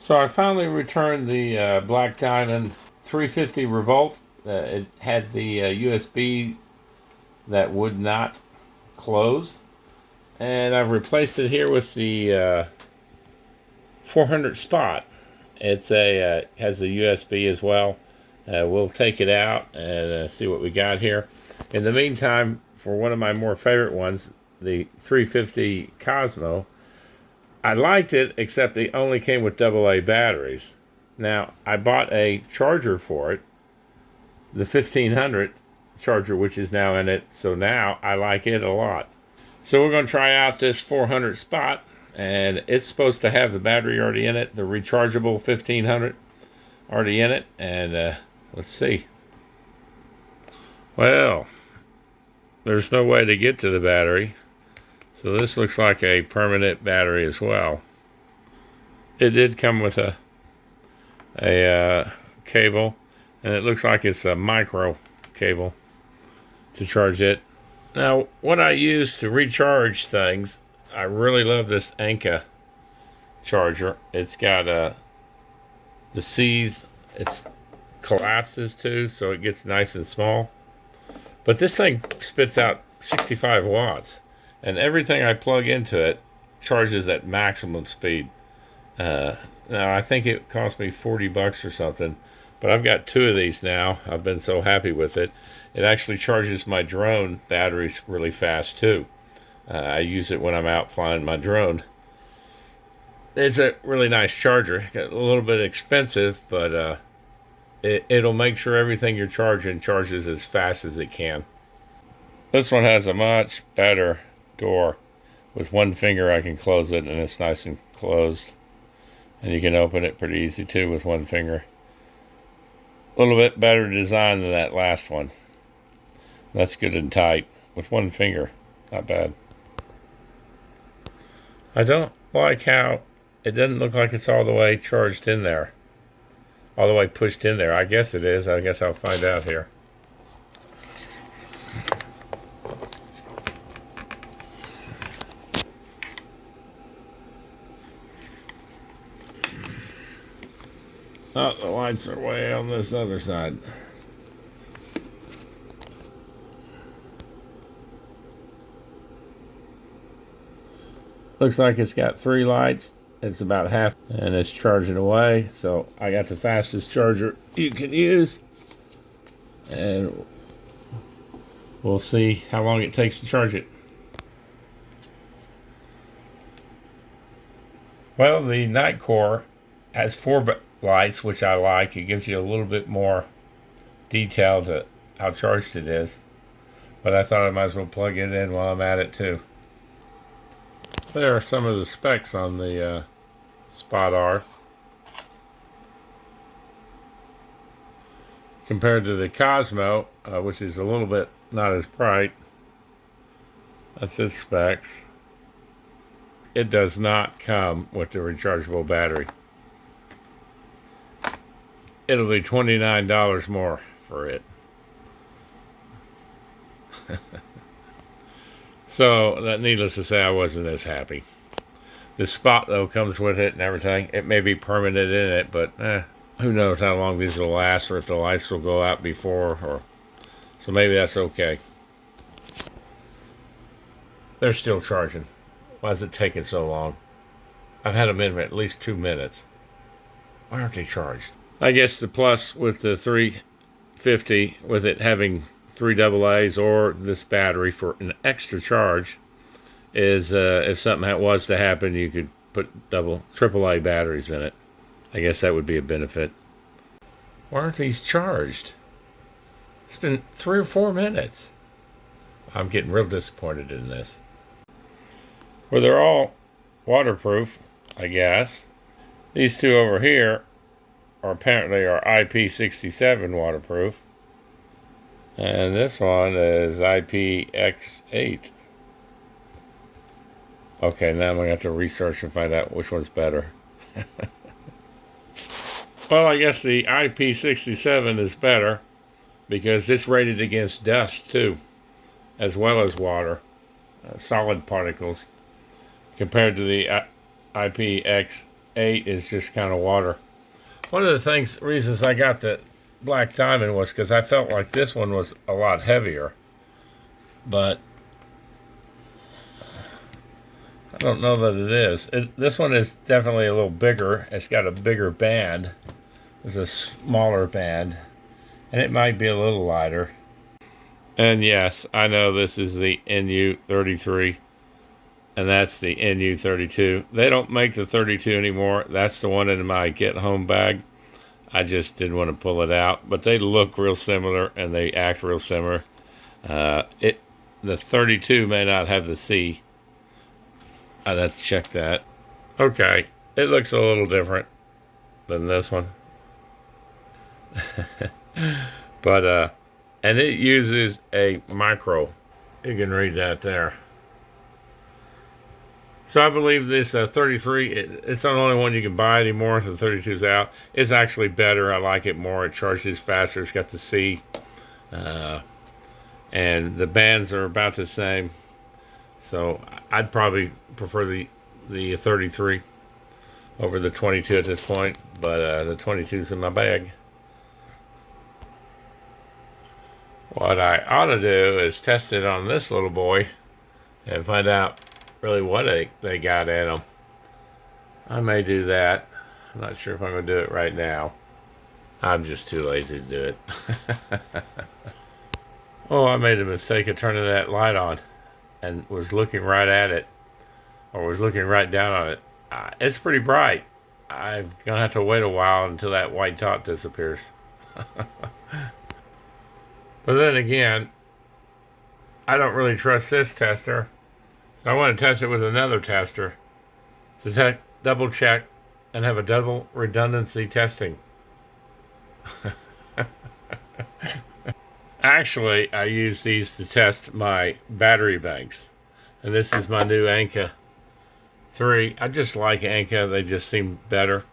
So I finally returned the Black Diamond 350 Revolt. It had the USB that would not close, and I've replaced it here with the 400 Spot. It's a has the USB as well. We'll take it out and see what we got here. In the meantime, for one of my more favorite ones, the 350 Cosmo, I liked it, except they only came with AA batteries. Now, I bought a charger for it, the 1500 charger, which is now in it, so now I like it a lot. So we're going to try out this 400 Spot, and it's supposed to have the battery already in it, the rechargeable 1500 already in it, and let's see. Well, there's no way to get to the battery. So this looks like a permanent battery as well. It did come with a cable, and it looks like it's a micro cable to charge it. Now, what I use to recharge things, I really love this Anka charger. It's got the C's, it collapses too, so it gets nice and small. But this thing spits out 65 watts. And everything I plug into it charges at maximum speed. Now, I think it cost me 40 bucks or something, but I've got two of these now. I've been so happy with it. It actually charges my drone batteries really fast, too. I use it when I'm out flying my drone. It's a really nice charger. Got a little bit expensive, but it'll make sure everything you're charging charges as fast as it can. This one has a much better door. With one finger I can close it, and it's nice and closed, and you can open it pretty easy too with one finger. A little bit better design than that last one. That's good and tight with one finger. Not bad. I don't like how it doesn't look like it's all the way charged in there, all the way pushed in there. I guess it is. I guess I'll find out here. Oh, the lights are way on this other side. Looks like it's got 3 lights. It's about half, and it's charging away. So I got the fastest charger you can use. And we'll see how long it takes to charge it. Well, the Nitecore has 4 lights, which I like. It gives you a little bit more detail to how charged it is. But I thought I might as well plug it in while I'm at it too. There are some of the specs on the Spot R. Compared to the Cosmo, which is a little bit not as bright. That's its specs. It does not come with the rechargeable battery. It'll be $29 more for it. So, needless to say, I wasn't as happy. The Spot, though, comes with it and everything. It may be permanent in it, but who knows how long these will last, or if the lights will go out before, or so maybe that's okay. They're still charging. Why is it taking so long? I've had them in at least 2 minutes. Why aren't they charged? I guess the plus with the 350, with it having 3 AA's or this battery for an extra charge, is if something was to happen, you could put AAA batteries in it. I guess that would be a benefit. Why aren't these charged? It's been 3 or 4 minutes. I'm getting real disappointed in this. Well, they're all waterproof, I guess. These two over here apparently are IP67 waterproof. And this one is IPX8. Okay, now I'm going to have to research and find out which one's better. Well, I guess the IP67 is better because it's rated against dust too, as well as water, solid particles, compared to the IPX8, 8 is just kind of water. One of the reasons I got the black diamond was because I felt like this one was a lot heavier. But I don't know that it is. This one is definitely a little bigger. It's got a bigger band. It's a smaller band. And it might be a little lighter. And yes, I know this is the NU33. And that's the NU32. They don't make the 32 anymore. That's the one in my get home bag. I just didn't want to pull it out. But they look real similar and they act real similar. The 32 may not have the C. I'd have to check that. Okay, it looks a little different than this one. But, and it uses a micro. You can read that there. So I believe this 33, it's not the only one you can buy anymore. The 32's out. It's actually better. I like it more. It charges faster. It's got the C. And the bands are about the same. So I'd probably prefer the 33 over the 22 at this point. But the 22's in my bag. What I ought to do is test it on this little boy and find out really what they got in them. I may do that. I'm not sure if I'm going to do it right now. I'm just too lazy to do it. Oh, I made a mistake of turning that light on and was looking right at it, or was looking right down on it. It's pretty bright. I'm going to have to wait a while until that white dot disappears. But then again, I don't really trust this tester. So I want to test it with another tester to double check and have a double redundancy testing. Actually, I use these to test my battery banks. And this is my new Anka 3. I just like Anka. They just seem better.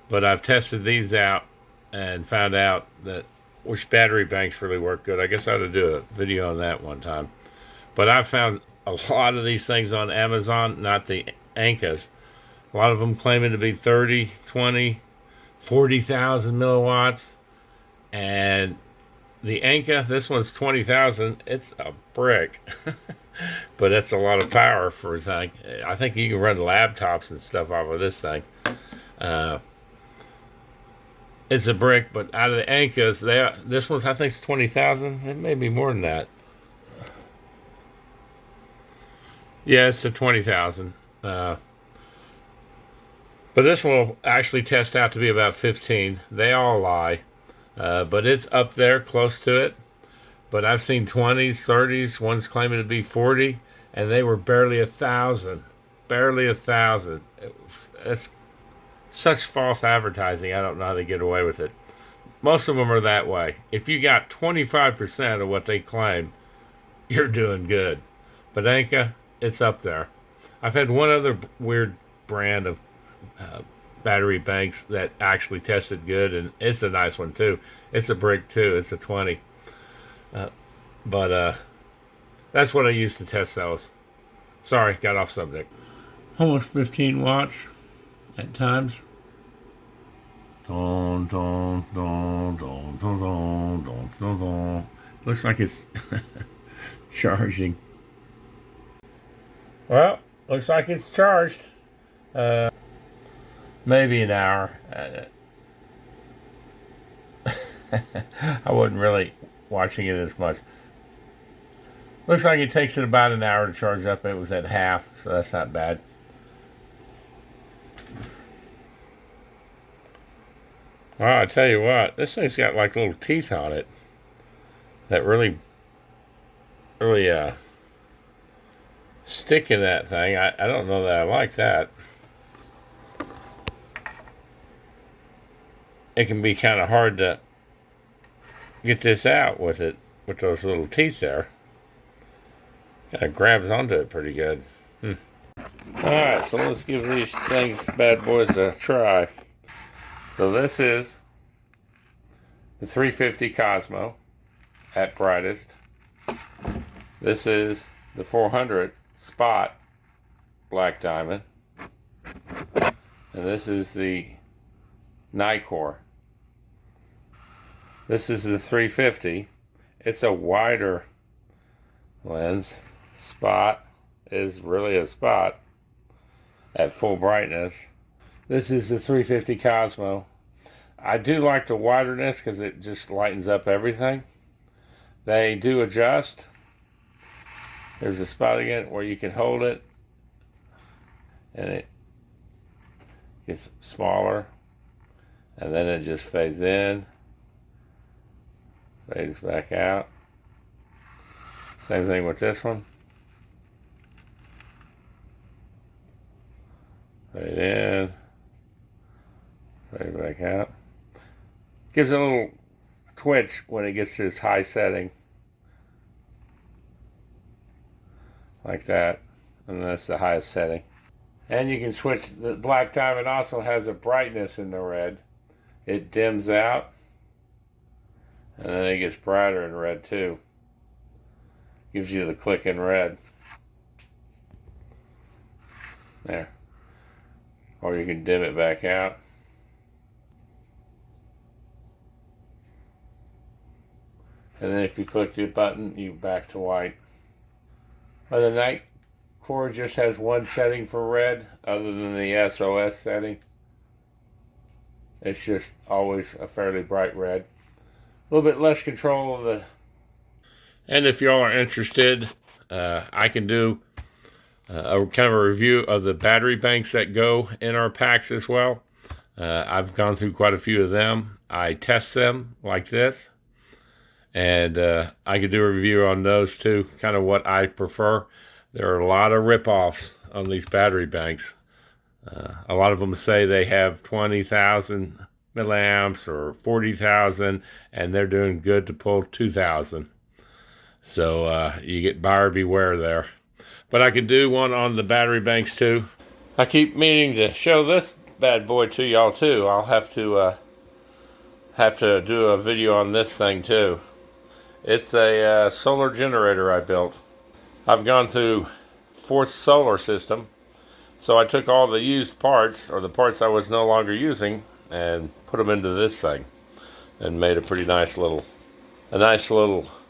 But I've tested these out and found out that which battery banks really work good. I guess I ought to do a video on that one time. But I found a lot of these things on Amazon, not the Ankas. A lot of them claiming to be 30, 20, 40,000 milliwatts. And the Anka, this one's 20,000. It's a brick. But that's a lot of power for a thing. I think you can run laptops and stuff off of this thing. It's a brick, but out of the Ankas, this one I think is 20,000. It may be more than that. Yeah, it's a 20,000. But this one will actually test out to be about 15. They all lie. But it's up there, close to it. But I've seen 20s, 30s, one's claiming to be 40, and they were barely 1,000. Barely 1,000. It's such false advertising. I don't know how they get away with it. Most of them are that way. If you got 25% of what they claim, you're doing good. But Anka, it's up there. I've had one other weird brand of battery banks that actually tested good, and it's a nice one too. It's a brick too. It's a 20. But that's what I use to test those. Sorry, got off subject. Almost 15 watts at times. Dun, dun, dun, dun, dun, dun, dun, dun, dun. Looks like it's charging. Well, looks like it's charged. Maybe an hour. I wasn't really watching it as much. Looks like it takes it about an hour to charge up. It was at half, so that's not bad. Well, I tell you what, this thing's got like little teeth on it that really stick in that thing. I don't know that I like that. It can be kind of hard to get this out with those little teeth there. Kind of grabs onto it pretty good. Alright, so let's give these bad boys a try. So this is the 350 Cosmo at brightest. This is the 400 Spot Black Diamond. And this is the Nitecore. This is the 350. It's a wider lens. Spot is really a spot at full brightness. This is the 350 Cosmo. I do like the widerness because it just lightens up everything. They do adjust. There's a spot again where you can hold it and it gets smaller, and then it just fades in, fades back out. Same thing with this one. Fade in, fade back out. Gives it a little twitch when it gets to its high setting. Like that. And that's the highest setting. And you can switch. The black diamond also has a brightness in the red. It dims out, and then it gets brighter in red too. Gives you the click in red. There. Or you can dim it back out. And then if you click the button, you back to white. Well, the Nitecore just has one setting for red, other than the SOS setting. It's just always a fairly bright red. A little bit less control of the... And if y'all are interested, I can do a kind of a review of the battery banks that go in our packs as well. I've gone through quite a few of them. I test them like this. And I could do a review on those too, kind of what I prefer. There are a lot of rip-offs on these battery banks. A lot of them say they have 20,000 milliamps or 40,000, and they're doing good to pull 2,000. So you get buyer beware there. But I could do one on the battery banks too. I keep meaning to show this bad boy to y'all too. I'll have to do a video on this thing too. It's a solar generator I built. I've gone through 4th solar system, so I took all the used parts, or the parts I was no longer using, and put them into this thing, and made a pretty nice little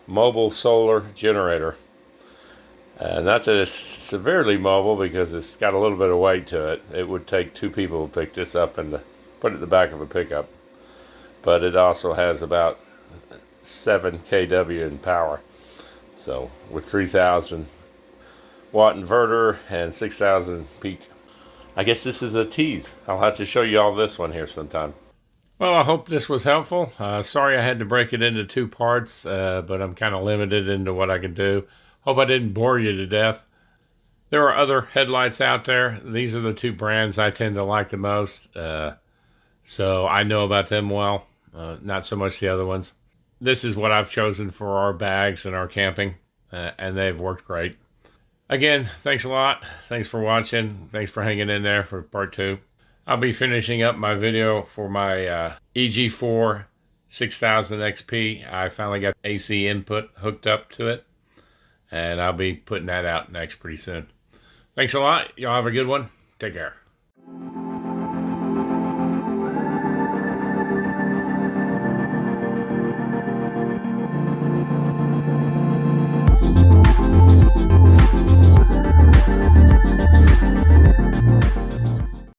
mobile solar generator. Not that it's severely mobile, because it's got a little bit of weight to it. It would take 2 people to pick this up and put it in the back of a pickup. But it also has about 7 kW in power. So with 3,000 watt inverter and 6,000 peak. I guess this is a tease. I'll have to show you all this one here sometime. Well, I hope this was helpful. Sorry I had to break it into 2 parts, but I'm kind of limited into what I can do. Hope I didn't bore you to death. There are other headlights out there. These are the 2 brands I tend to like the most. So I know about them well, not so much the other ones. This is what I've chosen for our bags and our camping, and they've worked great. Again, thanks a lot. Thanks for watching. Thanks for hanging in there for part 2. I'll be finishing up my video for my EG4 6000 XP. I finally got AC input hooked up to it, and I'll be putting that out next pretty soon. Thanks a lot. Y'all have a good one. Take care.